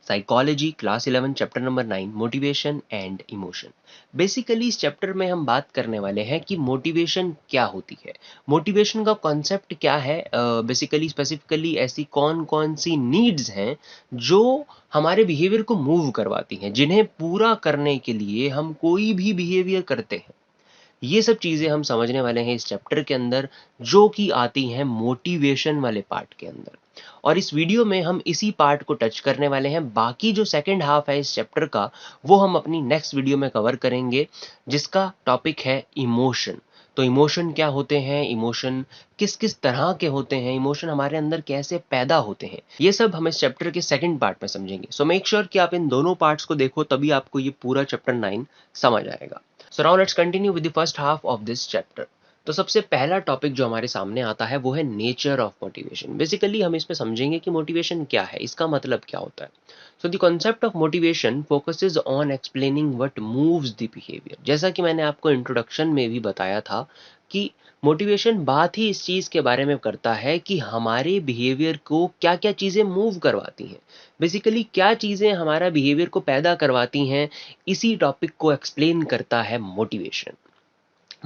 Psychology class 11 chapter number 9 motivation and emotion. Basically इस chapter में हम बात करने वाले हैं कि मोटिवेशन क्या होती है, मोटिवेशन का कॉन्सेप्ट क्या है। बेसिकली स्पेसिफिकली ऐसी कौन कौन सी नीड्स हैं जो हमारे बिहेवियर को मूव करवाती हैं, जिन्हें पूरा करने के लिए हम कोई भी बिहेवियर करते हैं। ये सब चीज़ें हम समझने वाले हैं इस चैप्टर के अंदर, जो कि आती हैं मोटिवेशन वाले पार्ट के अंदर। और इस वीडियो में हम इसी पार्ट को टच करने वाले हैं। बाकी जो सेकंड हाफ है इस चैप्टर का, वो हम अपनी नेक्स्ट वीडियो में कवर करेंगे, जिसका टॉपिक है इमोशन। तो इमोशन क्या होते हैं, इमोशन किस किस तरह के होते हैं, इमोशन हमारे अंदर कैसे पैदा होते हैं, ये सब हम इस चैप्टर के सेकंड पार्ट में समझेंगे। सो मेक श्योर कि आप इन दोनों पार्ट्स को देखो, तभी आपको ये पूरा चैप्टर 9 समझ आएगा। So now let's continue with the first half of this chapter. तो सबसे पहला टॉपिक जो हमारे सामने आता है वो है नेचर ऑफ मोटिवेशन। बेसिकली हम इसमें समझेंगे कि मोटिवेशन क्या है, इसका मतलब क्या होता है। So the concept of motivation focuses on explaining what moves the behaviour. जैसा कि मैंने आपको इंट्रोडक्शन में भी बताया था कि मोटिवेशन बात ही इस चीज़ के बारे में करता है कि हमारे बिहेवियर को क्या क्या चीज़ें मूव करवाती हैं, बेसिकली क्या चीज़ें हमारा बिहेवियर को पैदा करवाती हैं। इसी टॉपिक को एक्सप्लेन करता है motivation.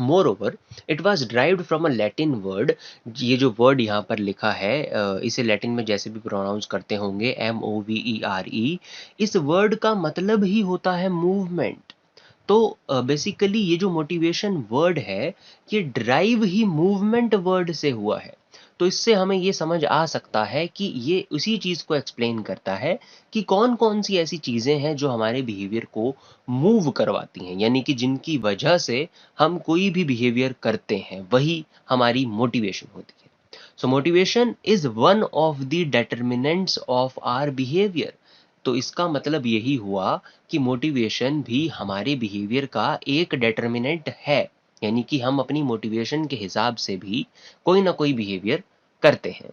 More it was derived from a Latin word. ये जो वर्ड यहाँ पर लिखा है, इसे लैटिन में जैसे भी प्रोनाउंस करते होंगे, MOVERE। इस वर्ड का मतलब ही होता है मूवमेंट। तो बेसिकली ये जो मोटिवेशन वर्ड है, ये ड्राइव ही मूवमेंट वर्ड से हुआ है। तो इससे हमें ये समझ आ सकता है कि ये उसी चीज़ को एक्सप्लेन करता है कि कौन कौन सी ऐसी चीज़ें हैं जो हमारे बिहेवियर को मूव करवाती हैं, यानी कि जिनकी वजह से हम कोई भी बिहेवियर करते हैं, वही हमारी मोटिवेशन होती है। So motivation is one of the determinants of our behaviour. तो इसका मतलब यही हुआ कि मोटिवेशन भी हमारे बिहेवियर का एक डेटर्मिनेंट है, यानी कि हम अपनी मोटिवेशन के हिसाब से भी कोई ना कोई बिहेवियर करते हैं।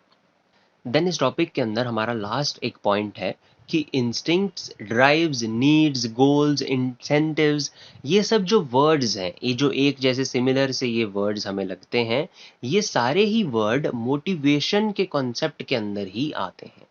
देन इस टॉपिक के अंदर हमारा लास्ट एक पॉइंट है कि instincts, drives, needs, goals, incentives, ये सब जो वर्ड्स हैं, ये जो एक जैसे सिमिलर से ये वर्ड्स हमें लगते हैं, ये सारे ही वर्ड मोटिवेशन के कॉन्सेप्ट के अंदर ही आते हैं।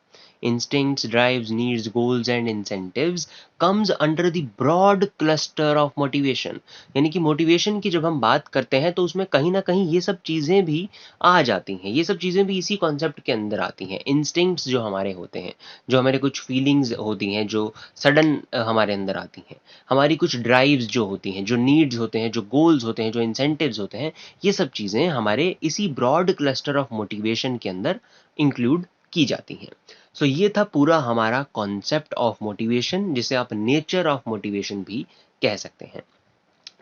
Instincts, drives, needs, goals and incentives comes under the broad cluster of motivation। यानी कि मोटिवेशन की जब हम बात करते हैं तो उसमें कहीं ना कहीं ये सब चीज़ें भी आ जाती हैं, ये सब चीज़ें भी इसी कॉन्सेप्ट के अंदर आती हैं। इंस्टिंक्ट्स जो हमारे होते हैं, जो हमारे कुछ फीलिंग्स होती हैं जो सडन हमारे अंदर आती हैं, हमारी कुछ ड्राइव्स जो होती हैं, जो नीड्स होते हैं, जो गोल्स होते हैं, जो इंसेंटिव्स होते हैं, ये सब चीज़ें हमारे इसी ब्रॉड क्लस्टर ऑफ मोटिवेशन के अंदर इंक्लूड की जाती हैं। सो ये था पूरा हमारा कॉन्सेप्ट ऑफ मोटिवेशन, जिसे आप नेचर ऑफ मोटिवेशन भी कह सकते हैं।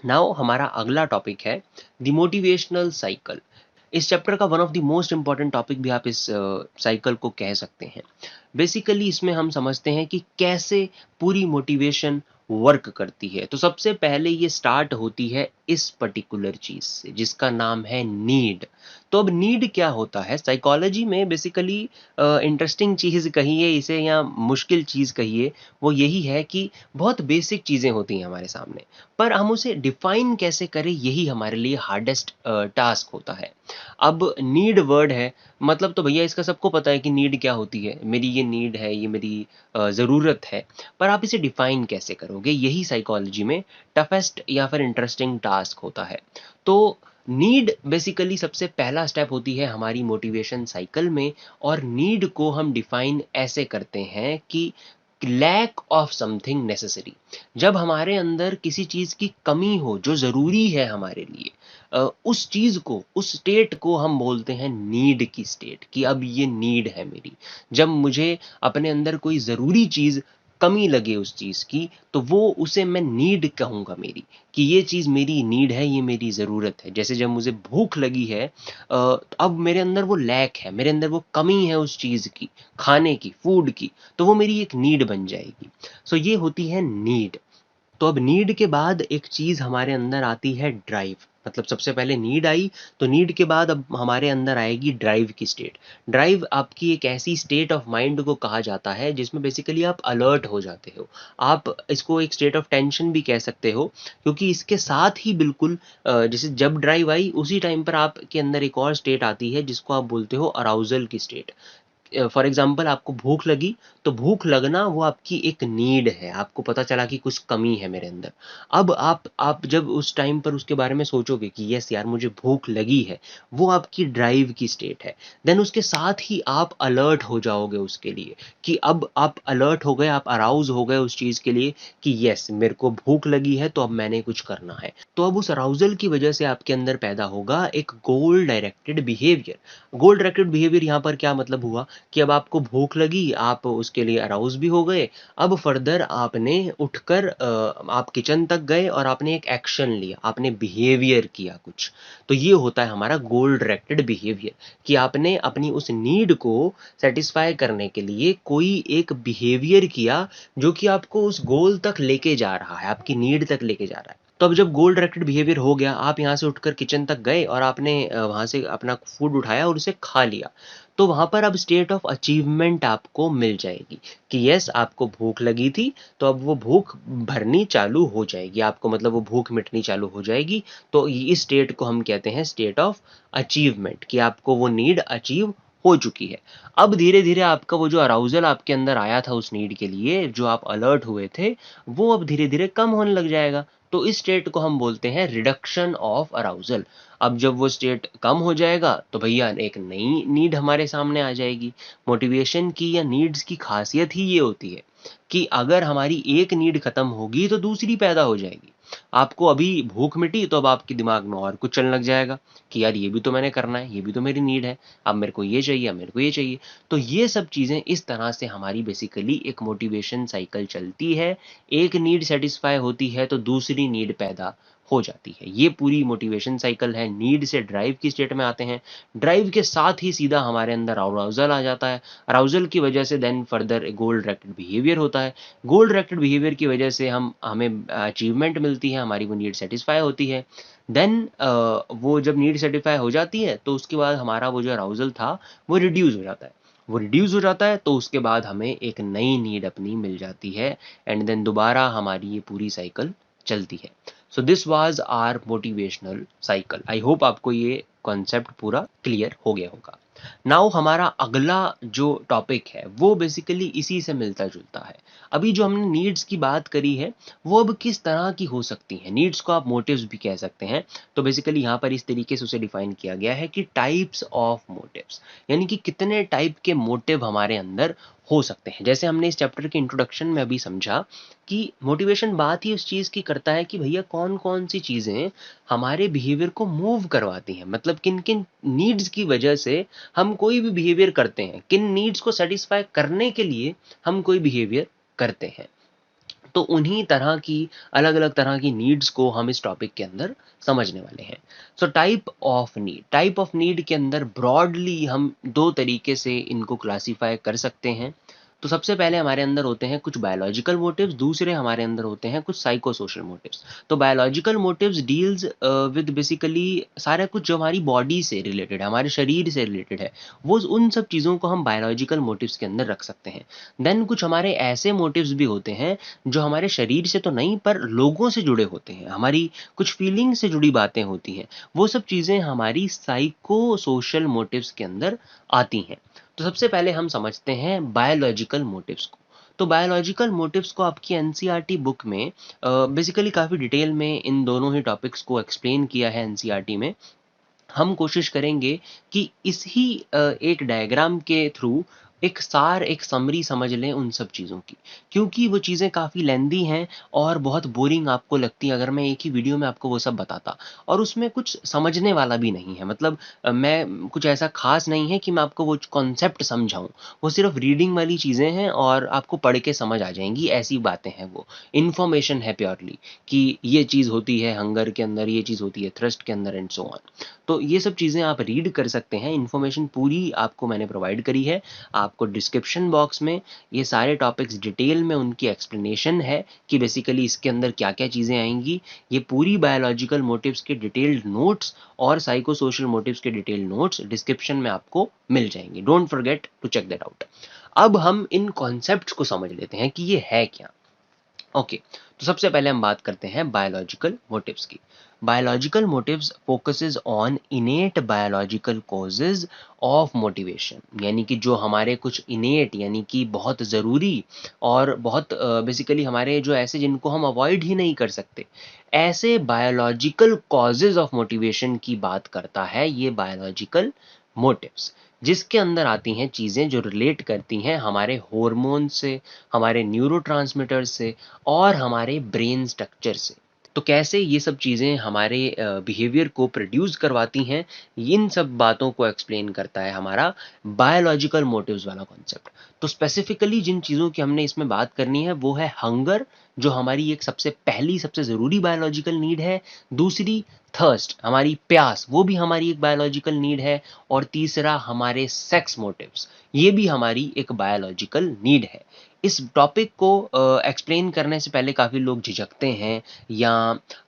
नाउ हमारा अगला टॉपिक है द मोटिवेशनल साइकिल। इस चैप्टर का one of the most important topic भी आप इस साइकिल को कह सकते हैं। बेसिकली इसमें हम समझते हैं कि कैसे पूरी मोटिवेशन वर्क करती है। तो सबसे पहले ये स्टार्ट होती है इस पर्टिकुलर चीज से, जिसका नाम है नीड। तो अब नीड क्या होता है साइकोलॉजी में, बेसिकली इंटरेस्टिंग चीज कहिए इसे या मुश्किल चीज कहिए, वो यही है कि बहुत बेसिक चीजें होती हैं हमारे सामने, पर हम उसे डिफाइन कैसे करें, यही हमारे लिए हार्डेस्ट टास्क होता है। अब नीड वर्ड है, मतलब तो भैया इसका सबको पता है कि नीड क्या होती है, मेरी ये नीड है, ये मेरी ज़रूरत है। पर आप इसे डिफाइन कैसे करोगे, यही साइकोलॉजी में टफेस्ट या फिर इंटरेस्टिंग टास्क होता है। तो नीड बेसिकली सबसे पहला स्टेप होती है हमारी मोटिवेशन साइकिल में, और नीड को हम डिफाइन ऐसे करते हैं कि लैक ऑफ समथिंग नेसेसरी। जब हमारे अंदर किसी चीज़ की कमी हो जो ज़रूरी है हमारे लिए, उस चीज़ को, उस स्टेट को हम बोलते हैं नीड की स्टेट, कि अब ये नीड है मेरी। जब मुझे अपने अंदर कोई ज़रूरी चीज़ कमी लगे उस चीज़ की, तो वो उसे मैं नीड कहूँगा मेरी, कि ये चीज़ मेरी नीड है, ये मेरी ज़रूरत है। जैसे जब मुझे भूख लगी है, अब मेरे अंदर वो लैक है, मेरे अंदर वो कमी है उस चीज़ की, खाने की, फूड की, तो वो मेरी एक नीड बन जाएगी। सो ये होती है नीड। तो अब नीड के बाद एक चीज़ हमारे अंदर आती है ड्राइव। मतलब सबसे पहले नीड आई, तो नीड के बाद अब हमारे अंदर आएगी ड्राइव की स्टेट। ड्राइव आपकी एक ऐसी स्टेट ऑफ माइंड को कहा जाता है जिसमें बेसिकली आप अलर्ट हो जाते हो। आप इसको एक स्टेट ऑफ टेंशन भी कह सकते हो, क्योंकि इसके साथ ही बिल्कुल जैसे जब ड्राइव आई उसी टाइम पर आपके अंदर एक और स्टेट आती है जिसको आप बोलते हो अराउजल की स्टेट। फॉर एग्जांपल आपको भूख लगी, तो भूख लगना वो आपकी एक नीड है, आपको पता चला कि कुछ कमी है मेरे अंदर। अब आप जब उस टाइम पर उसके बारे में सोचोगे कि यस यार मुझे भूख लगी है, वो आपकी ड्राइव की स्टेट है। देन उसके साथ ही आप अलर्ट हो जाओगे उसके लिए, कि अब आप अलर्ट हो गए, आप अराउज़ हो गए उस चीज़ के लिए कि यस मेरे को भूख लगी है, तो अब मैंने कुछ करना है। तो अब उस अराउज़ल की वजह से आपके अंदर पैदा होगा एक गोल डायरेक्टेड बिहेवियर। गोल डायरेक्टेड बिहेवियर यहाँ पर क्या मतलब हुआ कि अब आपको भूख लगी, आप उसके लिए अराउज़ भी हो गए। अब फर्दर आपने उठकर आप किचन तक गए और आपने एक एक्शन लिया, आपने बिहेवियर किया कुछ। तो ये होता है हमारा गोल डायरेक्टेड बिहेवियर, कि आपने अपनी उस नीड को सैटिस्फाई करने के लिए कोई एक बिहेवियर किया, जो कि आपको उस गोल तक लेके जा रहा है, आपकी नीड तक लेके जा रहा है। तो अब जब गोल डायरेक्टेड बिहेवियर हो गया, आप यहाँ से उठकर किचन तक गए और आपने वहाँ से अपना फूड उठाया और उसे खा लिया। तो वहाँ पर अब स्टेट ऑफ अचीवमेंट आपको मिल जाएगी, कि यस आपको भूख लगी थी, तो अब वो भूख भरनी चालू हो जाएगी, आपको मतलब वो भूख मिटनी चालू हो जाएगी। तो इस स्टेट को हम कहते हैं स्टेट ऑफ अचीवमेंट, कि आपको वो नीड अचीव हो चुकी है। अब धीरे-धीरे आपका वो जो अराउज़ल आपके अंदर आया था उस नीड के लिए, जो आप अलर्ट हुए थे, वो अब धीरे-धीरे कम होने लग जाएगा। तो इस स्टेट को हम बोलते हैं रिडक्शन ऑफ अराउज़ल। अब जब वो स्टेट कम हो जाएगा, तो भैया एक नई नीड हमारे सामने आ जाएगी। मोटिवेशन की या नीड्स की खासियत ही ये होती है कि अगर हमारी एक नीड खत्म होगी, तो दूसरी पैदा हो जाएगी। आपको अभी भूख मिटी, तो अब आपके दिमाग में और कुछ चलने लग जाएगा कि यार ये भी तो मैंने करना है, ये भी तो मेरी नीड है, अब मेरे को ये चाहिए, अब मेरे को ये चाहिए। तो ये सब चीज़ें इस तरह से हमारी बेसिकली एक मोटिवेशन साइकिल चलती है। एक नीड सैटिस्फाई होती है, तो दूसरी नीड पैदा हो जाती है। ये पूरी मोटिवेशन साइकिल है। नीड से ड्राइव की स्टेट में आते हैं। ड्राइव के साथ ही सीधा हमारे अंदर अराउज़ल आ जाता है। अराउज़ल की वजह से then further goal directed behaviour होता है। गोल डायरेक्टेड बिहेवियर की वजह से हमें अचीवमेंट मिलती है, हमारी वो नीड सैटिस्फाई होती है। देन वो जब नीड सैटिस्फाई हो जाती है, तो उसके बाद हमारा वो जो अराउज़ल था, वो रिड्यूस हो जाता है। वो रिड्यूस हो जाता है, तो उसके बाद हमें एक नई नीड अपनी मिल जाती है, एंड देन दोबारा हमारी ये पूरी साइकिल चलती है। So this was our motivational cycle. I hope आपको ये कॉन्सेप्ट पूरा क्लियर हो गया होगा। नाउ हमारा अगला जो टॉपिक है, वो बेसिकली इसी से मिलता जुलता है। अभी जो हमने नीड्स की बात करी है, वो अब किस तरह की हो सकती हैं। नीड्स को आप मोटिव्स भी कह सकते हैं। तो बेसिकली यहाँ पर इस तरीके से उसे डिफाइन किया गया है कि टाइप्स ऑफ मोटिव्स, यानी कि कितने टाइप के मोटिव हमारे अंदर हो सकते हैं। जैसे हमने इस चैप्टर के इंट्रोडक्शन में अभी समझा कि मोटिवेशन बात ही उस चीज़ की करता है कि भैया कौन-कौन सी चीज़ें हमारे बिहेवियर को मूव करवाती हैं। मतलब किन-किन नीड्स की वजह से हम कोई भी बिहेवियर करते हैं, किन नीड्स को सैटिस्फाई करने के लिए हम कोई बिहेवियर करते हैं। तो उन्हीं तरह की अलग-अलग तरह की नीड्स को हम इस टॉपिक के अंदर समझने वाले हैं। सो टाइप ऑफ नीड के अंदर ब्रॉडली हम 2 तरीके से इनको क्लासिफाई कर सकते हैं। तो सबसे पहले हमारे अंदर होते हैं कुछ बायोलॉजिकल मोटिव्स, दूसरे हमारे अंदर होते हैं कुछ साइको सोशल मोटिव्स। तो biological motives deals with basically सारा कुछ जो हमारी बॉडी से रिलेटेड है, हमारे शरीर से रिलेटेड है, वो उन सब चीज़ों को हम बायोलॉजिकल मोटिव्स के अंदर रख सकते हैं। देन कुछ हमारे ऐसे मोटिव्स भी होते हैं जो हमारे शरीर से तो नहीं पर लोगों से जुड़े होते हैं, हमारी कुछ फीलिंग से जुड़ी बातें होती हैं, वो सब चीज़ें हमारी साइको सोशल मोटिव्स के अंदर आती हैं। तो सबसे पहले हम समझते हैं बायोलॉजिकल मोटिव्स को। तो बायोलॉजिकल मोटिव्स को आपकी एनसीईआरटी बुक में बेसिकली काफ़ी डिटेल में इन दोनों ही टॉपिक्स को एक्सप्लेन किया है एनसीईआरटी में। हम कोशिश करेंगे कि एक डायग्राम के थ्रू एक समरी समझ लें उन सब चीज़ों की। क्योंकि वो चीज़ें काफ़ी लेंदी हैं और बहुत बोरिंग आपको लगती हैं अगर मैं एक ही वीडियो में आपको वो सब बताता। और उसमें कुछ समझने वाला भी नहीं है। मतलब मैं कुछ ऐसा ख़ास नहीं है कि मैं आपको वो कॉन्सेप्ट समझाऊँ। वो सिर्फ़ रीडिंग वाली चीज़ें हैं और आपको पढ़ के समझ आ जाएँगी, ऐसी बातें हैं वो। इन्फॉर्मेशन है प्योरली, कि ये चीज़ होती है हंगर के अंदर, ये चीज़ होती है थ्रस्ट के अंदर एंड सो ऑन। तो ये सब चीज़ें आप रीड कर सकते हैं, इन्फॉर्मेशन पूरी आपको मैंने प्रोवाइड करी है। आपको डिस्क्रिप्शन बॉक्स में ये सारे टॉपिक्स डिटेल में उनकी एक्सप्लेनेशन है कि बेसिकली इसके अंदर क्या-क्या चीज़ें आएँगी। ये पूरी बायोलॉजिकल मोटिव्स के डिटेल्ड नोट्स और साइको सोशल मोटिव्स के डिटेल्ड नोट्स डिस्क्रिप्शन में आपको मिल जाएँगे। Don't forget to check that out. अब हम इन कॉन्सेप्ट्स को समझ लेते हैं कि ये है क्या? ओके, तो सबसे पहले हम बात करते हैं बायोलॉजिकल मोटिव्स की। Biological motives focuses on innate biological causes of motivation, यानी कि जो हमारे कुछ इनेट यानी कि बहुत ज़रूरी और बहुत बेसिकली हमारे जो ऐसे जिनको हम अवॉइड ही नहीं कर सकते, ऐसे बायोलॉजिकल कॉजेज ऑफ मोटिवेशन की बात करता है ये बायोलॉजिकल मोटिव्स, जिसके अंदर आती हैं चीज़ें जो रिलेट करती हैं हमारे हार्मोन से, हमारे न्यूरोट्रांसमीटर से और हमारे ब्रेन स्ट्रक्चर से। तो कैसे ये सब चीज़ें हमारे बिहेवियर को प्रोड्यूस करवाती हैं, इन सब बातों को एक्सप्लेन करता है हमारा बायोलॉजिकल मोटिव्स वाला कॉन्सेप्ट। तो स्पेसिफिकली जिन चीज़ों की हमने इसमें बात करनी है वो है हंगर, जो हमारी एक सबसे पहली सबसे ज़रूरी बायोलॉजिकल नीड है। दूसरी थर्स्ट, हमारी प्यास, वो भी हमारी एक बायोलॉजिकल नीड है। और तीसरा हमारे सेक्स मोटिव्स, ये भी हमारी एक बायोलॉजिकल नीड है। इस टॉपिक को एक्सप्लेन करने से पहले काफ़ी लोग झिझकते हैं, या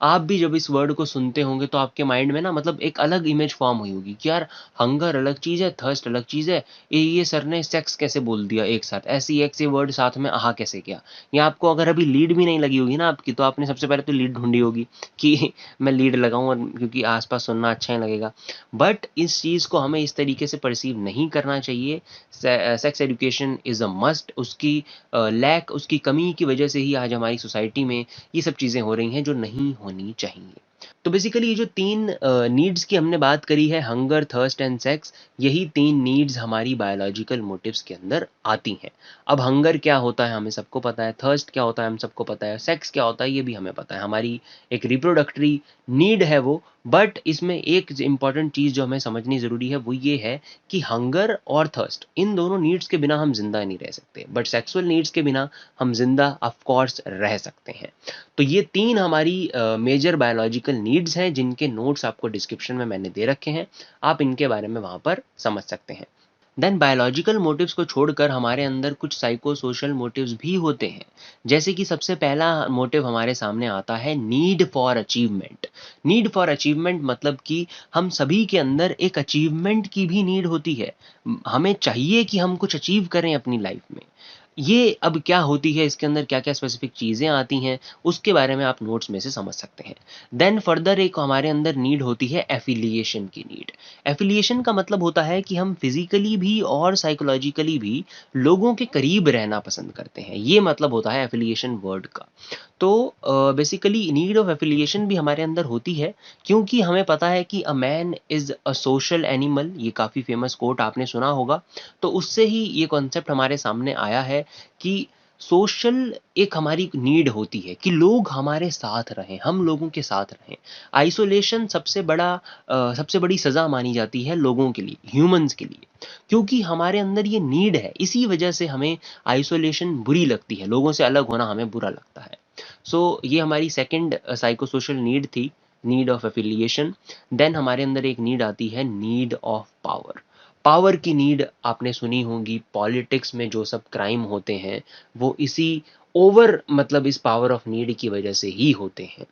आप भी जब इस वर्ड को सुनते होंगे तो आपके माइंड में ना मतलब एक अलग इमेज फॉर्म हुई होगी कि यार हंगर अलग चीज़ है, थर्स्ट अलग चीज़ है, ये सर ने सेक्स कैसे बोल दिया एक साथ, ऐसे ही एक से वर्ड साथ में आहा कैसे किया। या आपको अगर अभी लीड भी नहीं लगी होगी ना आपकी, तो आपने सबसे पहले तो लीड ढूंढी होगी कि मैं लीड लगाऊं, और क्योंकि आसपास सुनना अच्छा ही लगेगा। बट इस चीज़ को हमें इस तरीके से परसीव नहीं करना चाहिए। Sex education is a must, उसकी लैक, उसकी कमी की वजह से ही आज हमारी सोसाइटी में ये सब चीज़ें हो रही हैं जो नहीं होनी चाहिए। तो बेसिकली ये जो तीन नीड्स की हमने बात करी है, हंगर, थर्स्ट एंड सेक्स, यही तीन नीड्स हमारी बायोलॉजिकल मोटिव्स के अंदर आती हैं। अब हंगर क्या होता है हमें सबको पता है, थर्स्ट क्या होता है हम सबको पता है, सेक्स क्या होता है ये भी हमें पता है, हमारी एक रिप्रोडक्टरी नीड है वो। बट इसमें एक इंपॉर्टेंट चीज़ जो हमें समझनी ज़रूरी है वो ये है कि हंगर और थर्स्ट, इन दोनों नीड्स के बिना हम जिंदा नहीं रह सकते, बट सेक्सुअल नीड्स के बिना हम जिंदा ऑफ कोर्स रह सकते हैं। तो ये तीन हमारी मेजर बायोलॉजिकल नीड्स हैं, जिनके नोट्स आपको डिस्क्रिप्शन में मैंने दे रखे हैं, आप इनके बारे में वहाँ पर समझ सकते हैं। देन बायोलॉजिकल मोटिव्स को छोड़कर हमारे अंदर कुछ साइको सोशल मोटिव्स भी होते हैं। जैसे कि सबसे पहला मोटिव हमारे सामने आता है need for achievement. Need for achievement मतलब कि हम सभी के अंदर एक अचीवमेंट की भी नीड होती है। हमें चाहिए कि हम कुछ अचीव करें अपनी लाइफ में। ये अब क्या होती है, इसके अंदर क्या-क्या स्पेसिफिक चीज़ें आती हैं, उसके बारे में आप नोट्स में से समझ सकते हैं। देन फर्दर एक हमारे अंदर नीड होती है एफिलिएशन की नीड। एफिलिएशन का मतलब होता है कि हम फिज़िकली भी और साइकोलॉजिकली भी लोगों के करीब रहना पसंद करते हैं। ये मतलब होता है एफिलिएशन वर्ड का। तो बेसिकली नीड ऑफ एफिलिएशन भी हमारे अंदर होती है, क्योंकि हमें पता है कि a man is a social animal, ये काफ़ी फेमस कोट आपने सुना होगा। तो उससे ही ये कॉन्सेप्ट हमारे सामने आया है कि सोशल एक हमारी नीड होती है कि लोग हमारे साथ रहें, हम लोगों के साथ रहें। आइसोलेशन सबसे बड़ी सज़ा मानी जाती है लोगों के लिए, ह्यूमन्स के लिए, क्योंकि हमारे अंदर ये नीड है, इसी वजह से हमें आइसोलेशन बुरी लगती है, लोगों से अलग होना हमें बुरा लगता है। सो ये हमारी सेकंड साइको सोशल नीड थी, नीड ऑफ एफिलिएशन। देन हमारे अंदर एक नीड आती है नीड ऑफ पावर। पावर की नीड आपने सुनी होगी, पॉलिटिक्स में जो सब क्राइम होते हैं वो इसी ओवर मतलब इस पावर ऑफ नीड की वजह से ही होते हैं।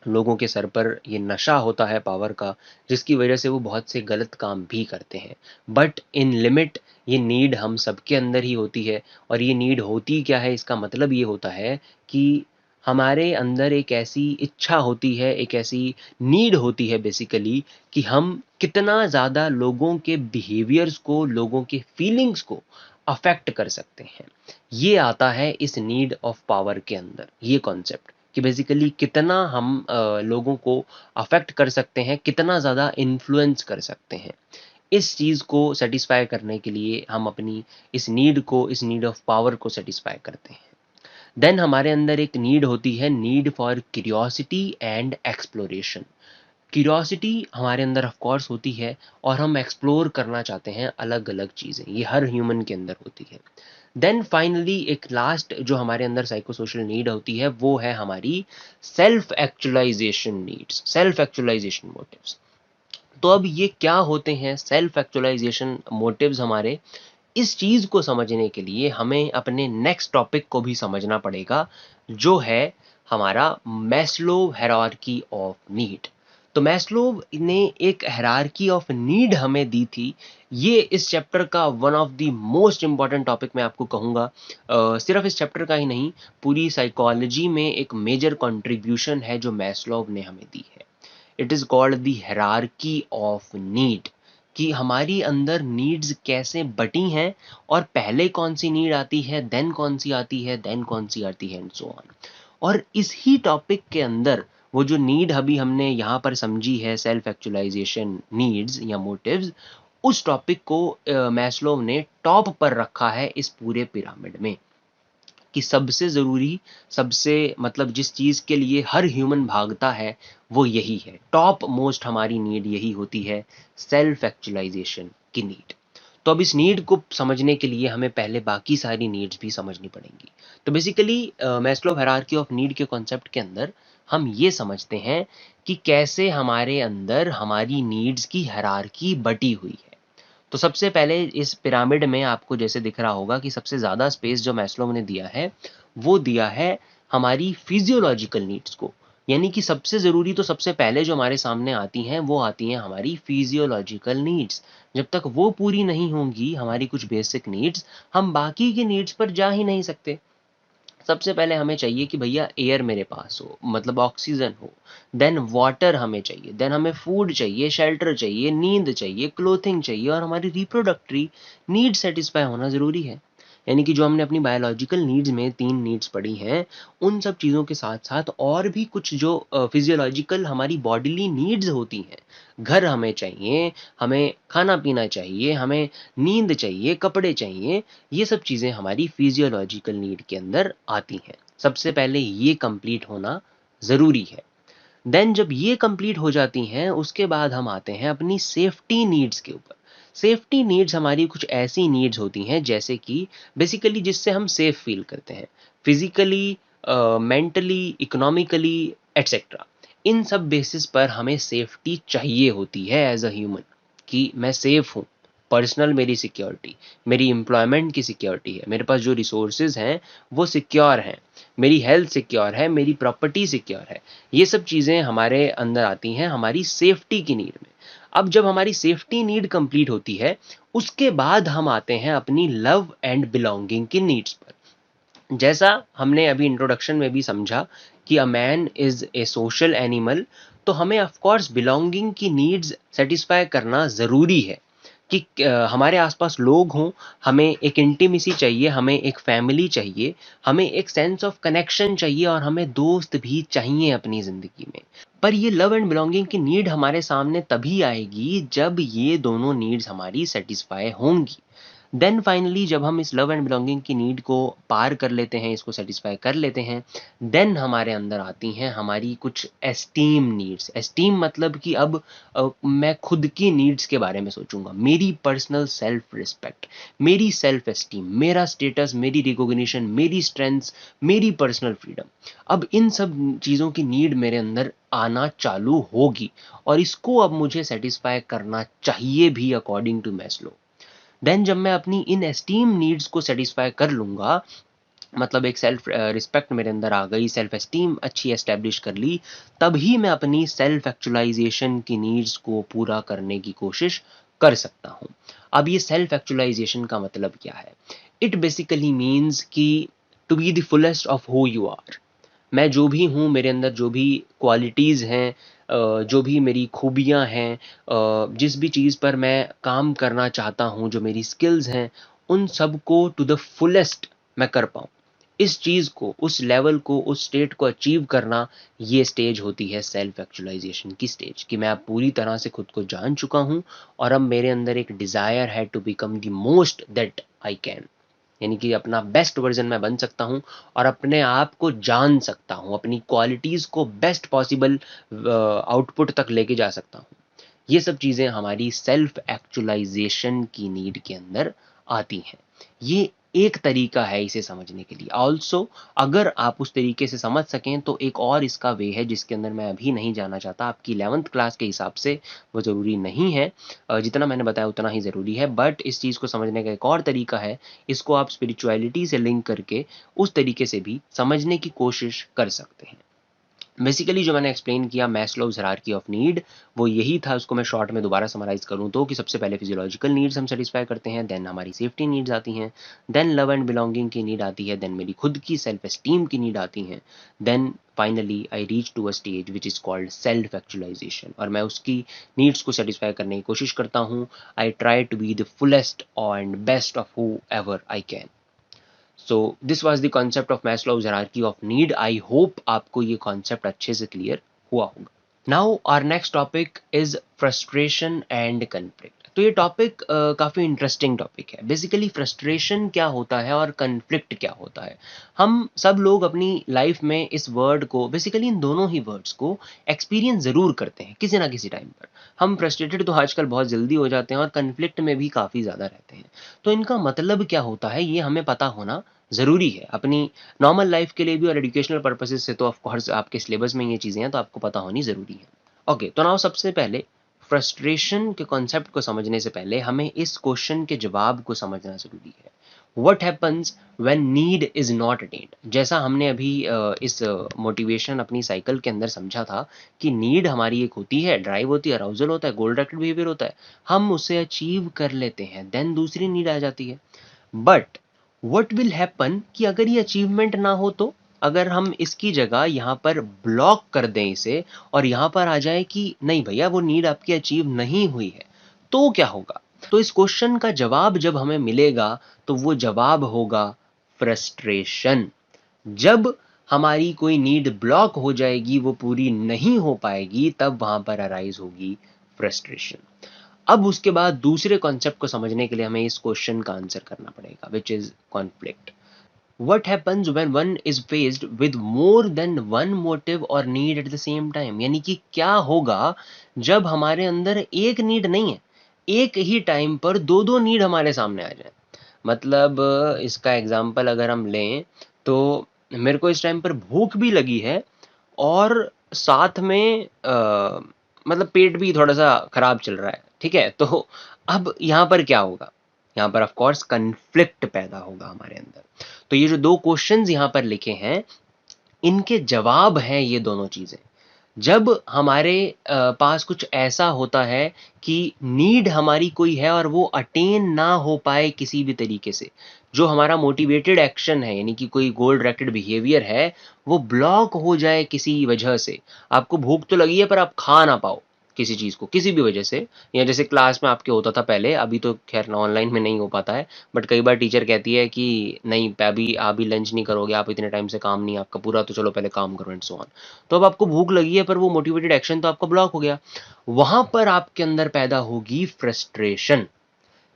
लोगों के सर पर ये नशा होता है पावर का, जिसकी वजह से वो बहुत से गलत काम भी करते हैं। बट इन लिमिट ये नीड हम सबके अंदर ही होती है। और ये नीड होती क्या है, इसका मतलब ये होता है कि हमारे अंदर एक ऐसी इच्छा होती है, एक ऐसी नीड होती है बेसिकली, कि हम कितना ज़्यादा लोगों के बिहेवियर्स को, लोगों के फीलिंग्स को अफेक्ट कर सकते हैं। ये आता है इस नीड ऑफ पावर के अंदर, ये कॉन्सेप्ट कि बेसिकली कितना हम लोगों को अफेक्ट कर सकते हैं, कितना ज़्यादा इन्फ्लुएंस कर सकते हैं। इस चीज़ को सेटिस्फाई करने के लिए हम अपनी इस नीड को, इस नीड ऑफ पावर को सेटिस्फाई करते हैं। देन हमारे अंदर एक नीड होती है need for curiosity and exploration. Curiosity हमारे अंदर ऑफ कोर्स होती है, और हम एक्सप्लोर करना चाहते हैं अलग अलग चीज़ें, ये हर ह्यूमन के अंदर होती है। देन फाइनली एक लास्ट जो हमारे अंदर साइको सोशल नीड होती है वो है हमारी self actualisation needs, self actualisation motives. तो अब ये क्या होते हैं सेल्फ एक्चुअलाइजेशन मोटिव्स हमारे, इस चीज़ को समझने के लिए हमें अपने नेक्स्ट टॉपिक को भी समझना पड़ेगा, जो है हमारा मैस्लो हायरार्की ऑफ नीड। तो मैस्लोव ने एक हायरार्की ऑफ नीड हमें दी थी। ये इस चैप्टर का one of the most important topic मैं आपको कहूँगा। सिर्फ इस चैप्टर का ही नहीं, पूरी साइकोलॉजी में एक मेजर कंट्रीब्यूशन है जो मैस्लोव ने हमें दी है। It is called the hierarchy of need, कि हमारी अंदर नीड्स कैसे बटी हैं और पहले कौन सी नीड आती है, देन कौन सी आती है, देन कौन सी आती है, एंड सो ऑन। और इस ही टॉपिक के अंदर वो जो नीड अभी हमने यहाँ पर समझी है, सेल्फ एक्चुअलाइजेशन नीड्स या मोटिव्स, उस टॉपिक को मैस्लोव ने टॉप पर रखा है इस पूरे पिरामिड में, कि सबसे ज़रूरी, सबसे मतलब जिस चीज़ के लिए हर ह्यूमन भागता है वो यही है, टॉप मोस्ट हमारी नीड यही होती है, सेल्फ एक्चुअलाइजेशन की नीड। तो अब इस नीड को समझने के लिए हमें पहले बाकी सारी नीड्स भी समझनी पड़ेंगी। तो basically Maslow hierarchy of need के कॉन्सेप्ट के अंदर हम ये समझते हैं कि कैसे हमारे अंदर हमारी नीड्स की हायरार्की बटी हुई है। तो सबसे पहले इस पिरामिड में आपको जैसे दिख रहा होगा कि सबसे ज़्यादा स्पेस जो मैस्लो ने दिया है, वो दिया है हमारी फिजियोलॉजिकल नीड्स को। यानी कि सबसे ज़रूरी तो सबसे पहले जो हमारे सामने आती हैं, वो आती हैं हमारी फिजियोलॉजिकल नीड्स। जब तक वो पूरी नहीं होंगी हमारी कुछ बेसिक नीड्स, हम बाकी की नीड्स पर जा ही नहीं सकते। सबसे पहले हमें चाहिए कि भैया एयर मेरे पास हो, मतलब ऑक्सीजन हो, देन वाटर हमें चाहिए, देन हमें फूड चाहिए, शेल्टर चाहिए, नींद चाहिए, क्लोथिंग चाहिए, और हमारी रिप्रोडक्टरी नीड सेटिस्फाई होना ज़रूरी है। यानी कि जो हमने अपनी बायोलॉजिकल नीड्स में 3 नीड्स पढ़ी हैं, उन सब चीज़ों के साथ-साथ और भी कुछ जो फिज़ियोलॉजिकल हमारी बॉडीली नीड्स होती हैं। घर हमें चाहिए, हमें खाना-पीना चाहिए, हमें नींद चाहिए, कपड़े चाहिए, ये सब चीज़ें हमारी फिजियोलॉजिकल नीड के अंदर आती हैं। सबसे पहले ये कंप्लीट होना ज़रूरी है। देन जब ये कंप्लीट हो जाती हैं, उसके बाद हम आते हैं अपनी सेफ्टी नीड्स के ऊपर। सेफ्टी नीड्स हमारी कुछ ऐसी नीड्स होती हैं जैसे कि बेसिकली जिससे हम सेफ फील करते हैं, फिजिकली, मेंटली, इकोनॉमिकली, एटसेट्रा। इन सब बेसिस पर हमें सेफ्टी चाहिए होती है एज अ ह्यूमन, कि मैं सेफ हूँ। पर्सनल मेरी सिक्योरिटी, मेरी एम्प्लॉयमेंट की सिक्योरिटी है, मेरे पास जो रिसोर्सेज हैं वो सिक्योर हैं, मेरी हेल्थ सिक्योर है, मेरी प्रॉपर्टी सिक्योर है। ये सब चीज़ें हमारे अंदर आती हैं हमारी सेफ्टी की नीड में। अब जब हमारी सेफ्टी नीड कंप्लीट होती है, उसके बाद हम आते हैं अपनी लव एंड बिलोंगिंग की नीड्स पर। जैसा हमने अभी इंट्रोडक्शन में भी समझा कि a man is a social animal, तो हमें ऑफ कोर्स बिलोंगिंग की नीड्स सेटिस्फाई करना ज़रूरी है, कि हमारे आसपास लोग हों, हमें एक इंटीमेसी चाहिए, हमें एक फैमिली चाहिए, हमें एक सेंस ऑफ कनेक्शन चाहिए, और हमें दोस्त भी चाहिए अपनी ज़िंदगी में। पर ये लव एंड बिलोंगिंग की नीड हमारे सामने तभी आएगी जब ये दोनों नीड्स हमारी सेटिस्फाई होंगी। देन फाइनली जब हम इस लव एंड बिलोंगिंग की नीड को पार कर लेते हैं, इसको सेटिस्फाई कर लेते हैं, देन हमारे अंदर आती हैं हमारी कुछ एस्टीम नीड्स। एस्टीम मतलब कि अब मैं खुद की नीड्स के बारे में सोचूंगा, मेरी पर्सनल सेल्फ रिस्पेक्ट, मेरी सेल्फ एस्टीम, मेरा स्टेटस, मेरी रिकॉग्निशन, मेरी स्ट्रेंथ्स, मेरी पर्सनल फ्रीडम। अब इन सब चीज़ों की नीड मेरे अंदर आना चालू होगी, और इसको अब मुझे सेटिस्फाई करना चाहिए भी अकॉर्डिंग टू मैस्लो। देन जब मैं अपनी इन एस्टीम नीड्स को सेटिस्फाई कर लूँगा, मतलब एक सेल्फ रिस्पेक्ट मेरे अंदर आ गई, सेल्फ एस्टीम अच्छी एस्टेब्लिश कर ली, तभी मैं अपनी सेल्फ एक्चुअलाइजेशन की नीड्स को पूरा करने की कोशिश कर सकता हूँ। अब ये सेल्फ एक्चुअलाइजेशन का मतलब क्या है? इट बेसिकली मीन्स कि to be the fullest of who you are. मैं जो भी हूँ, मेरे अंदर जो भी क्वालिटीज़ हैं, जो भी मेरी खूबियाँ हैं, जिस भी चीज़ पर मैं काम करना चाहता हूँ, जो मेरी स्किल्स हैं, उन सब को टू द फुलेस्ट मैं कर पाऊँ। इस चीज़ को, उस लेवल को, उस स्टेट को अचीव करना, ये स्टेज होती है सेल्फ एक्चुअलाइजेशन की स्टेज, कि मैं अब पूरी तरह से खुद को जान चुका हूँ, और अब मेरे अंदर एक डिज़ायर है to become the most that I can. यानी कि अपना बेस्ट वर्जन मैं बन सकता हूँ, और अपने आप को जान सकता हूँ, अपनी क्वालिटीज़ को बेस्ट पॉसिबल आउटपुट तक लेके जा सकता हूँ। ये सब चीज़ें हमारी सेल्फ एक्चुअलाइजेशन की नीड के अंदर आती हैं। ये एक तरीका है इसे समझने के लिए। ऑल्सो अगर आप उस तरीके से समझ सकें तो एक और इसका वे है जिसके अंदर मैं अभी नहीं जाना चाहता, आपकी 11th क्लास के हिसाब से वो ज़रूरी नहीं है। जितना मैंने बताया उतना ही ज़रूरी है, बट इस चीज़ को समझने का एक और तरीका है, इसको आप स्पिरिचुअलिटी से लिंक करके उस तरीके से भी समझने की कोशिश कर सकते हैं। बेसिकली जो मैंने एक्सप्लेन किया मैस्लोव्स हायरार्की ऑफ नीड, वो यही था। उसको मैं शॉर्ट में दोबारा समराइज करूँ तो कि सबसे पहले फिजियोलॉजिकल नीड्स हम सेटिस्फाई करते हैं, देन हमारी सेफ्टी नीड्स आती हैं, देन लव एंड बिलोंगिंग की नीड आती है, देन मेरी खुद की सेल्फ एस्टीम की नीड आती हैं, then finally I reach to a stage which is called self actualisation, और मैं उसकी नीड्स को सेटिस्फाई करने की कोशिश करता हूँ। I try to be the fullest and best of whoever I can. So this was the concept of Maslow's hierarchy of need. I hope आपको ये कॉन्सेप्ट अच्छे से क्लियर हुआ होगा। Now our next topic is frustration and conflict. तो ये topic काफ़ी interesting topic है। बेसिकली फ्रस्ट्रेशन क्या होता है और कन्फ्लिक्ट क्या होता है। हम सब लोग अपनी लाइफ में इस वर्ड को, बेसिकली इन दोनों ही वर्ड्स को एक्सपीरियंस ज़रूर करते हैं किसी ना किसी टाइम पर। हम फ्रस्ट्रेटेड तो आजकल बहुत जल्दी हो जाते हैं और कन्फ्लिक्ट में भी काफ़ी ज़्यादा रहते हैं। तो इनका मतलब क्या होता है ये हमें पता होना ज़रूरी है अपनी नॉर्मल लाइफ के लिए भी, और एजुकेशनल पर्पसेस से तो ऑफ कोर्स आपके सिलेबस में ये चीज़ें हैं तो आपको पता होनी ज़रूरी है। ओके, तो नाउ सबसे पहले फ्रस्ट्रेशन के कॉन्सेप्ट को समझने से पहले हमें इस क्वेश्चन के जवाब को समझना ज़रूरी है। What happens when need is not attend. जैसा हमने अभी इस मोटिवेशन अपनी साइकिल के अंदर समझा था कि नीड हमारी एक होती है, ड्राइव होती है, अराउजल होता है, गोल डायरेक्टेड बिहेवियर होता है, हम उसे अचीव कर लेते हैं, देन दूसरी नीड आ जाती है। बट व्हाट विल हैपन कि अगर ये अचीवमेंट ना हो तो, अगर हम इसकी जगह यहाँ पर ब्लॉक कर दें इसे और यहाँ पर आ जाए कि नहीं भैया वो नीड आपकी अचीव नहीं हुई है, तो क्या होगा। तो इस क्वेश्चन का जवाब जब हमें मिलेगा तो वो जवाब होगा फ्रस्ट्रेशन। जब हमारी कोई नीड ब्लॉक हो जाएगी, वो पूरी नहीं हो पाएगी, तब वहां पर अराइज होगी फ्रस्ट्रेशन। अब उसके बाद दूसरे कॉन्सेप्ट को समझने के लिए हमें इस क्वेश्चन का आंसर करना पड़ेगा, which is conflict. What happens when one is faced with more than one motive or need at the same time। यानी कि क्या होगा जब हमारे अंदर एक नीड नहीं है, एक ही टाइम पर दो दो नीड हमारे सामने आ जाए। मतलब इसका एग्जांपल अगर हम लें तो मेरे को इस टाइम पर भूख भी लगी है और साथ में मतलब पेट भी थोड़ा सा खराब चल रहा है, ठीक है। तो अब यहाँ पर क्या होगा, यहाँ पर ऑफ कोर्स कन्फ्लिक्ट पैदा होगा हमारे अंदर। तो ये जो दो क्वेश्चंस यहाँ पर लिखे हैं इनके जवाब हैं ये दोनों चीजें। जब हमारे पास कुछ ऐसा होता है कि नीड हमारी कोई है और वो अटेन ना हो पाए किसी भी तरीके से, जो हमारा मोटिवेटेड एक्शन है यानी कि कोई गोल डायरेक्टेड बिहेवियर है, वो ब्लॉक हो जाए किसी वजह से। आपको भूख तो लगी है पर आप खा ना पाओ किसी चीज़ को किसी भी वजह से, या जैसे क्लास में आपके होता था पहले, अभी तो खैर ऑनलाइन में नहीं हो पाता है, बट कई बार टीचर कहती है कि नहीं अभी अभी लंच नहीं करोगे, आप इतने टाइम से काम नहीं है आपका पूरा, तो चलो पहले काम करो एंड सो ऑन। तो अब आपको भूख लगी है पर वो मोटिवेटेड एक्शन तो आपका ब्लॉक हो गया, वहां पर आपके अंदर पैदा होगी फ्रस्ट्रेशन।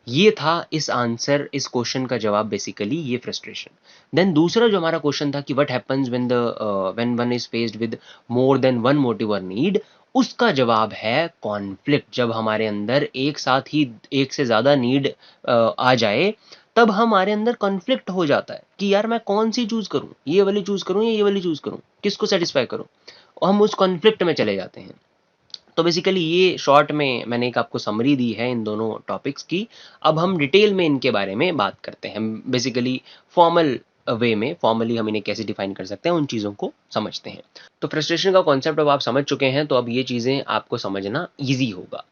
ये था इस आंसर, इस क्वेश्चन का जवाब बेसिकली ये फ्रस्ट्रेशन। देन दूसरा जो हमारा क्वेश्चन था कि what happens when one is faced with more than one motive और नीड, उसका जवाब है कॉन्फ्लिक्ट। जब हमारे अंदर एक साथ ही एक से ज्यादा नीड आ जाए तब हमारे अंदर कॉन्फ्लिक्ट हो जाता है कि यार मैं कौन सी चूज करूं, ये वाली चूज करूं या ये वाली चूज करूं, किसको सेटिस्फाई करूं, और हम उस कॉन्फ्लिक्ट में चले जाते हैं। तो बेसिकली ये शॉर्ट में मैंने एक आपको समरी दी है इन दोनों टॉपिक्स की। अब हम डिटेल में इनके बारे में बात करते हैं। बेसिकली फॉर्मल वे में, फॉर्मली हम इन्हें कैसे डिफाइन कर सकते हैं उन चीज़ों को समझते हैं। तो फ्रस्ट्रेशन का कॉन्सेप्ट अब आप समझ चुके हैं तो अब ये चीज़ें आपको समझना ईजी होगा।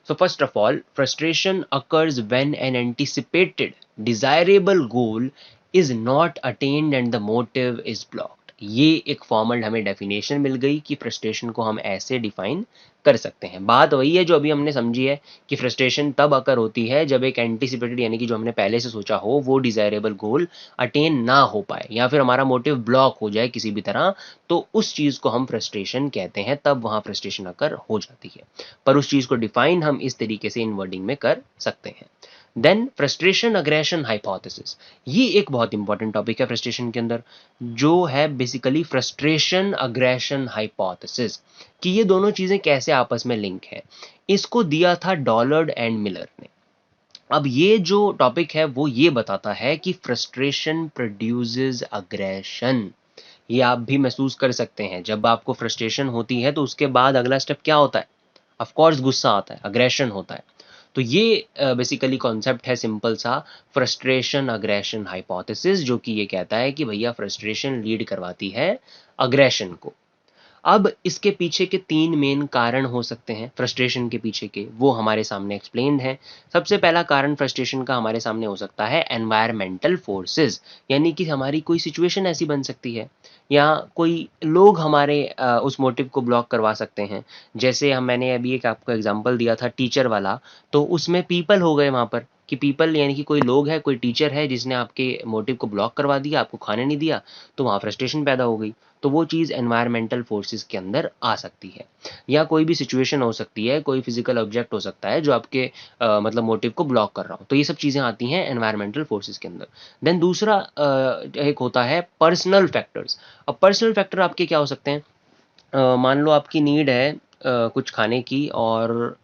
So first of all, frustration occurs when an anticipated, desirable goal is not attained and the motive is blocked। ये एक फॉर्मल हमें डेफिनेशन मिल गई कि फ्रस्ट्रेशन को हम ऐसे डिफाइन कर सकते हैं। बात वही है जो अभी हमने समझी है कि फ्रस्ट्रेशन तब अकर होती है जब एक एंटीसिपेटेड यानी कि जो हमने पहले से सोचा हो वो डिजायरेबल गोल अटेन ना हो पाए या फिर हमारा मोटिव ब्लॉक हो जाए किसी भी तरह, तो उस चीज को हम फ्रस्ट्रेशन कहते हैं, तब वहां फ्रस्ट्रेशन अकर हो जाती है। पर उस चीज को डिफाइन हम इस तरीके से इन वर्डिंग में कर सकते हैं। देन फ्रस्ट्रेशन अग्रेशन हाइपोथेसिस, ये एक बहुत इंपॉर्टेंट टॉपिक है फ्रस्ट्रेशन के अंदर, जो है बेसिकली फ्रस्ट्रेशन अग्रेशन हाइपोथेसिस कि ये दोनों चीजें कैसे आपस में लिंक है। इसको दिया था डॉलर्ड एंड मिलर ने। अब ये जो टॉपिक है वो ये बताता है कि फ्रस्ट्रेशन प्रोड्यूसेस अग्रेशन। ये आप भी महसूस कर सकते हैं, जब आपको फ्रस्ट्रेशन होती है तो उसके बाद अगला स्टेप क्या होता है, ऑफ कोर्स गुस्सा आता है, अग्रेशन होता है। तो ये बेसिकली कॉन्सेप्ट है सिंपल सा, फ्रस्ट्रेशन अग्रेशन हाइपोथेसिस, जो कि ये कहता है कि भैया फ्रस्ट्रेशन लीड करवाती है अग्रेशन को। अब इसके पीछे के 3 मेन कारण हो सकते हैं फ्रस्ट्रेशन के पीछे के, वो हमारे सामने एक्सप्लेन्ड हैं। सबसे पहला कारण फ्रस्ट्रेशन का हमारे सामने हो सकता है एनवायरमेंटल फोर्सेस, यानी कि हमारी कोई सिचुएशन ऐसी बन सकती है या कोई लोग हमारे उस मोटिव को ब्लॉक करवा सकते हैं। जैसे मैंने अभी एक आपको एग्जांपल दिया था टीचर वाला, तो उसमें पीपल हो गए वहाँ पर कि पीपल यानी कि कोई लोग है, कोई टीचर है जिसने आपके मोटिव को ब्लॉक करवा दिया, आपको खाने नहीं दिया, तो वहाँ फ्रस्ट्रेशन पैदा हो गई। तो वो चीज़ एनवायरमेंटल फोर्सेस के अंदर आ सकती है, या कोई भी सिचुएशन हो सकती है, कोई फिजिकल ऑब्जेक्ट हो सकता है जो आपके मतलब मोटिव को ब्लॉक कर रहा हो, तो ये सब चीज़ें आती हैं एनवायरमेंटल फोर्सेस के अंदर। देन दूसरा एक होता है पर्सनल फैक्टर्स। अब पर्सनल फैक्टर आपके क्या हो सकते हैं? मान लो आपकी नीड है कुछ खाने की, और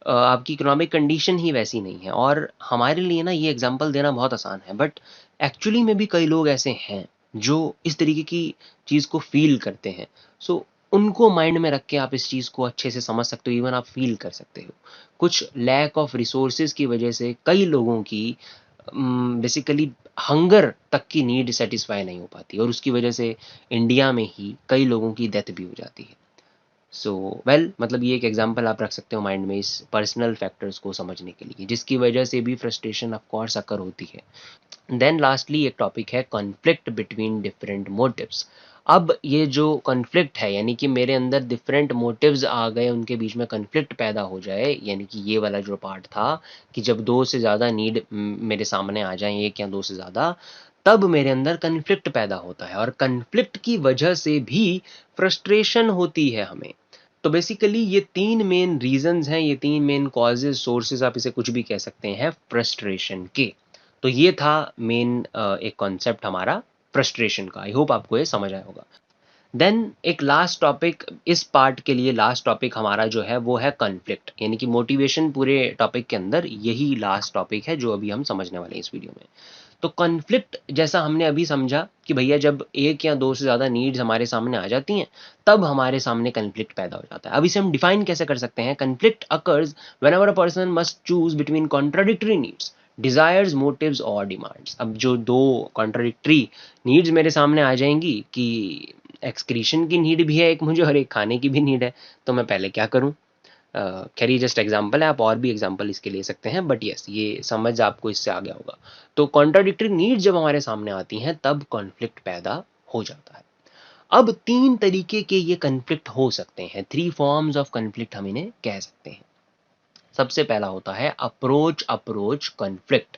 आपकी इकोनॉमिक कंडीशन ही वैसी नहीं है, और हमारे लिए ना ये एग्जांपल देना बहुत आसान है, बट एक्चुअली में भी कई लोग ऐसे हैं जो इस तरीके की चीज़ को फील करते हैं। सो उनको माइंड में रख के आप इस चीज़ को अच्छे से समझ सकते हो, इवन आप फील कर सकते हो। कुछ लैक ऑफ रिसोर्सेज की वजह से कई लोगों की बेसिकली हंगर तक की नीड सेटिस्फाई नहीं हो पाती, और उसकी वजह से इंडिया में ही कई लोगों की डेथ भी हो जाती है। सो वेल मतलब ये एक एग्जांपल आप रख सकते हो माइंड में इस पर्सनल फैक्टर्स को समझने के लिए, जिसकी वजह से भी फ्रस्ट्रेशन ऑफ कोर्स अकर होती है। देन लास्टली एक टॉपिक है कॉन्फ्लिक्ट बिटवीन डिफरेंट मोटिव्स। अब ये जो कॉन्फ्लिक्ट है, यानी कि मेरे अंदर डिफरेंट मोटिव्स आ गए, उनके बीच में कॉन्फ्लिक्ट पैदा हो जाए, यानी कि ये वाला जो पार्ट था कि जब दो से ज़्यादा नीड मेरे सामने आ जाएं, एक या दो से ज़्यादा, तब मेरे अंदर कॉन्फ्लिक्ट पैदा होता है, और कॉन्फ्लिक्ट की वजह से भी फ्रस्ट्रेशन होती है हमें। तो बेसिकली ये 3 मेन रीजंस हैं, ये 3 मेन कॉजेज़, सोर्सेज़, आप इसे कुछ भी कह सकते हैं फ्रस्ट्रेशन के। तो ये था मेन एक कॉन्सेप्ट हमारा फ्रस्ट्रेशन का। आई होप आपको ये समझ आया होगा। देन एक लास्ट टॉपिक, इस पार्ट के लिए लास्ट टॉपिक हमारा जो है वो है कॉन्फ्लिक्ट, यानी कि मोटिवेशन पूरे टॉपिक के अंदर यही लास्ट टॉपिक है जो अभी हम समझने वाले हैं इस वीडियो में। तो कॉन्फ्लिक्ट जैसा हमने अभी समझा कि भैया जब एक या दो से ज़्यादा नीड्स हमारे सामने आ जाती हैं, तब हमारे सामने कॉन्फ्लिक्ट पैदा हो जाता है। अब इसे हम डिफाइन कैसे कर सकते हैं? Conflict occurs whenever a person must choose between contradictory needs, desires, motives और डिमांड्स। अब जो दो कॉन्ट्राडिक्टरी नीड्स मेरे सामने आ जाएंगी कि एक्सक्रीशन की नीड भी है एक मुझे, और एक खाने की भी नीड है, तो मैं पहले क्या करूं? खैर ये जस्ट एग्जाम्पल है, आप और भी एग्जाम्पल इसके ले सकते हैं, बट यस ये समझ आपको इससे आ गया होगा। तो कॉन्ट्राडिक्टरी नीड जब हमारे सामने आती हैं, तब कॉन्फ्लिक्ट पैदा हो जाता है। अब 3 तरीके के ये कॉन्फ्लिक्ट हो सकते हैं, 3 फॉर्म्स ऑफ कॉन्फ्लिक्ट हम इन्हें कह सकते हैं। सबसे पहला होता है approach approach conflict.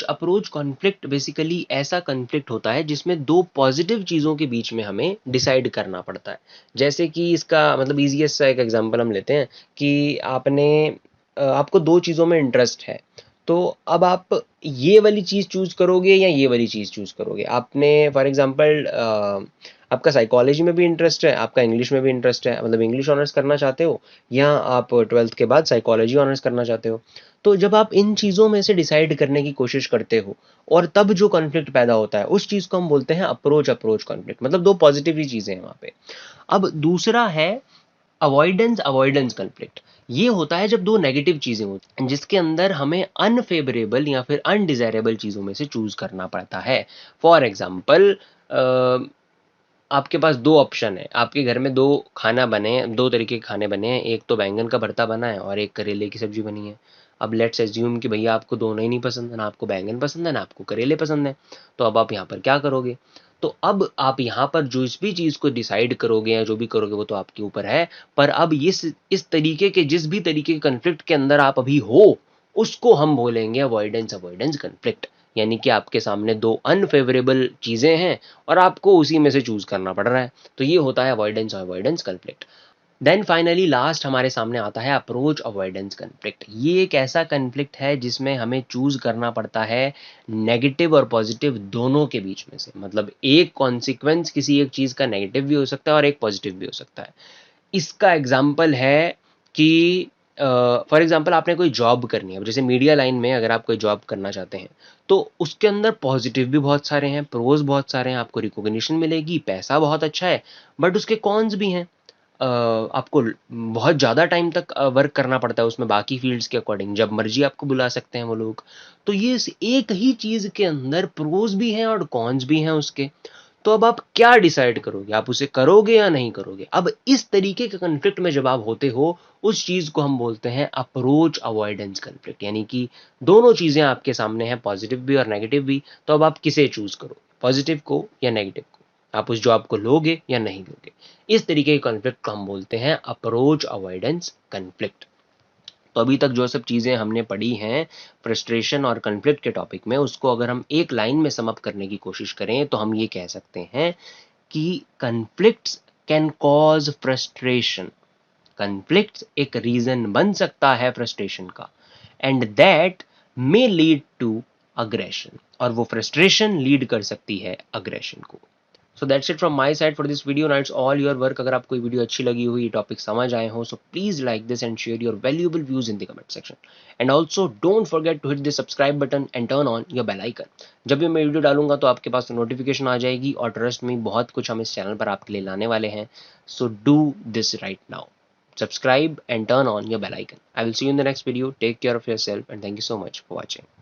Approach conflict basically ऐसा कॉन्फ्लिक्ट होता है जिसमें दो पॉजिटिव चीज़ों के बीच में हमें डिसाइड करना पड़ता है। जैसे कि इसका मतलब ईजिएस्ट सा एक एग्जांपल हम लेते हैं कि आपको दो चीज़ों में इंटरेस्ट है, तो अब आप ये वाली चीज़ चूज करोगे या ये वाली चीज़ चूज करोगे? आपने फॉर एग्जांपल आपका साइकोलॉजी में भी इंटरेस्ट है, आपका इंग्लिश में भी इंटरेस्ट है, मतलब इंग्लिश ऑनर्स करना चाहते हो, या आप 12th के बाद साइकोलॉजी ऑनर्स करना चाहते हो। तो जब आप इन चीज़ों में से डिसाइड करने की कोशिश करते हो, और तब जो कॉन्फ्लिक्ट पैदा होता है, उस चीज़ को हम बोलते हैं अप्रोच अप्रोच कॉन्फ्लिक्ट, मतलब दो पॉजिटिव ही चीज़ें हैं वहाँ पे। अब दूसरा है अवॉइडेंस अवॉइडेंस कॉन्फ्लिक्ट। ये होता है जब दो नेगेटिव चीज़ें होती हैं, जिसके अंदर हमें अनफेवरेबल या फिर अनडिजायरेबल चीज़ों में से चूज करना पड़ता है। फॉर एग्जाम्पल आपके पास दो ऑप्शन है, आपके घर में दो खाना बने हैं, दो तरीके के खाने बने हैं, एक तो बैंगन का भरता बना है और एक करेले की सब्जी बनी है। अब लेट्स एज्यूम कि भैया आपको दोनों ही नहीं पसंद, ना आपको बैंगन पसंद है ना आपको करेले पसंद है, तो अब आप यहाँ पर क्या करोगे? तो अब आप यहाँ पर जो इस भी चीज़ को डिसाइड करोगे या जो भी करोगे वो तो आपके ऊपर है, पर अब इस तरीके के जिस भी तरीके के कन्फ्लिक्ट के अंदर आप अभी हो, उसको हम बोलेंगे अवॉइडेंस अवॉइडेंस कन्फ्लिक्ट। यानी कि आपके सामने दो अनफेवरेबल चीज़ें हैं और आपको उसी में से चूज करना पड़ रहा है, तो ये होता है avoidance avoidance conflict. Then finally last हमारे सामने आता है अप्रोच अवॉइडेंस कन्फ्लिक्ट। ये एक ऐसा कन्फ्लिक्ट है जिसमें हमें चूज करना पड़ता है नेगेटिव और पॉजिटिव दोनों के बीच में से, मतलब एक कॉन्सिक्वेंस किसी एक चीज़ का नेगेटिव भी हो सकता है और एक पॉजिटिव भी हो सकता है। इसका एग्जाम्पल है कि फॉर एग्जाम्पल आपने कोई जॉब करनी है, जैसे मीडिया लाइन में अगर आप कोई जॉब करना चाहते हैं, तो उसके अंदर पॉजिटिव भी बहुत सारे हैं, प्रोज बहुत सारे हैं, आपको रिकॉग्निशन मिलेगी, पैसा बहुत अच्छा है, बट उसके कॉन्स भी हैं। आपको बहुत ज़्यादा टाइम तक वर्क करना पड़ता है उसमें, बाकी फील्ड्स के अकॉर्डिंग जब मर्जी आपको बुला सकते हैं वो लोग। तो ये एक ही चीज़ के अंदर प्रोज भी हैं और कॉन्स भी हैं उसके। तो अब आप क्या डिसाइड करोगे, आप उसे करोगे या नहीं करोगे। अब इस तरीके के कन्फ्लिक्ट में जब आप होते हो, उस चीज को हम बोलते हैं अप्रोच अवॉइडेंस कन्फ्लिक्ट, यानी कि दोनों चीजें आपके सामने हैं, पॉजिटिव भी और नेगेटिव भी। तो अब आप किसे चूज करो, पॉजिटिव को या नेगेटिव को, आप उस जॉब को लोगे या नहीं लोगे। इस तरीके के कन्फ्लिक्ट को हम बोलते हैं अप्रोच अवॉइडेंस कन्फ्लिक्ट। तो अभी तक जो सब चीज़ें हमने पढ़ी हैं फ्रस्ट्रेशन और कन्फ्लिक्ट के टॉपिक में, उसको अगर हम एक लाइन में सम अप करने की कोशिश करें तो हम ये कह सकते हैं कि conflicts can cause frustration. Conflicts एक रीजन बन सकता है फ्रस्ट्रेशन का, and that may lead to aggression, और वो फ्रस्ट्रेशन लीड कर सकती है अग्रेशन को। So that's it from my side for this video, nights all your work. अगर आपको वीडियो अच्छी लगी हुई, टॉपिक समझ आए हो, so please like this and share your valuable views in the comment section. And also don't forget to hit the subscribe button and turn on your bell icon. जब भी मैं वीडियो डालूंगा तो आपके पास नोटिफिकेशन आ जाएगी, और ट्रस्ट में बहुत कुछ हम इस चैनल पर आपके लिए लाने वाले हैं। So do this right now, subscribe and turn on your bell icon. I will see you in the next video. Take care of yourself and thank you so much for watching.